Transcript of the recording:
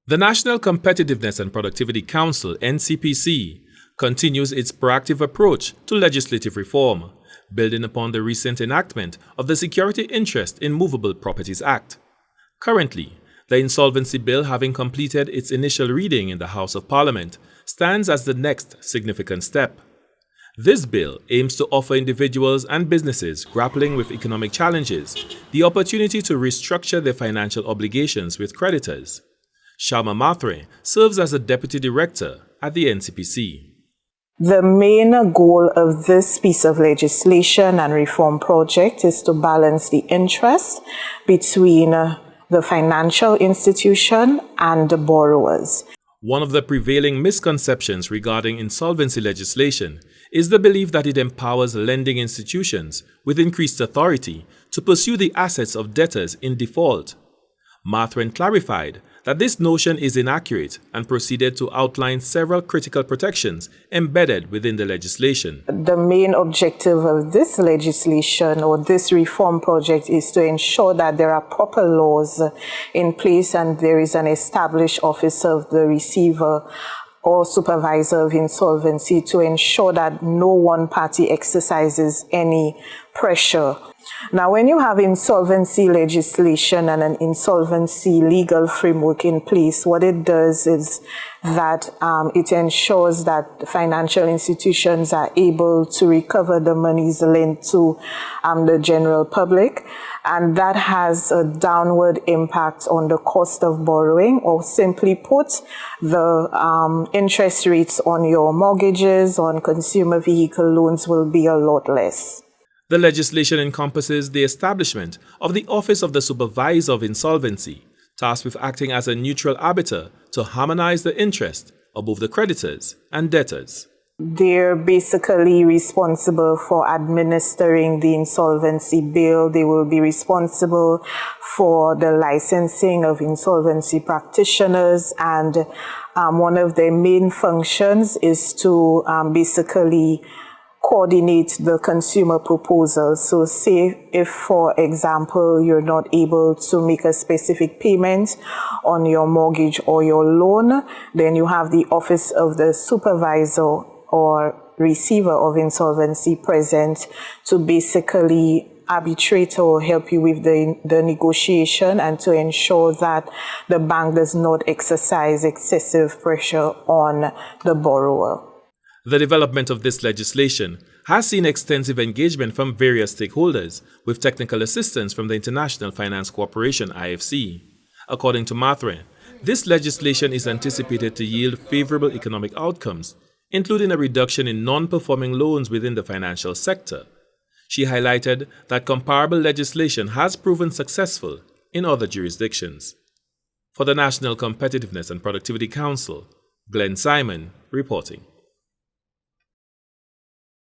The National Competitiveness and Productivity Council (NCPC) continues its proactive approach to legislative reform, building upon the recent enactment of the Security Interest in Movable Properties Act. Currently, the Insolvency Bill, having completed its initial reading in the House of Parliament, stands as the next significant step. This bill aims to offer individuals and businesses grappling with economic challenges the opportunity to restructure their financial obligations with creditors. Sharma Matre serves as a Deputy Director at the NCPC. The main goal of this piece of legislation and reform project is to balance the interest between the financial institution and the borrowers. One of the prevailing misconceptions regarding insolvency legislation is the belief that it empowers lending institutions with increased authority to pursue the assets of debtors in default. Mathren clarified that this notion is inaccurate and proceeded to outline several critical protections embedded within the legislation. The main objective of this legislation or this reform project is to ensure that there are proper laws in place and there is an established office of the receiver or supervisor of insolvency to ensure that no one party exercises any pressure. Now, when you have insolvency legislation and an insolvency legal framework in place, what it does is that it ensures that financial institutions are able to recover the monies lent to the general public, and that has a downward impact on the cost of borrowing, or simply put, the interest rates on your mortgages, on consumer vehicle loans will be a lot less. The legislation encompasses the establishment of the Office of the Supervisor of Insolvency, tasked with acting as a neutral arbiter to harmonize the interest of both the creditors and debtors. They're basically responsible for administering the insolvency bill. They will be responsible for the licensing of insolvency practitioners, and one of their main functions is to basically coordinate the consumer proposals. So say if, for example, you're not able to make a specific payment on your mortgage or your loan, then you have the Office of the Supervisor or Receiver of Insolvency present to basically arbitrate or help you with the negotiation and to ensure that the bank does not exercise excessive pressure on the borrower. The development of this legislation has seen extensive engagement from various stakeholders, with technical assistance from the International Finance Corporation (IFC). According to Matre, this legislation is anticipated to yield favorable economic outcomes, including a reduction in non-performing loans within the financial sector. She highlighted that comparable legislation has proven successful in other jurisdictions. For the National Competitiveness and Productivity Council, Glenn Simon reporting.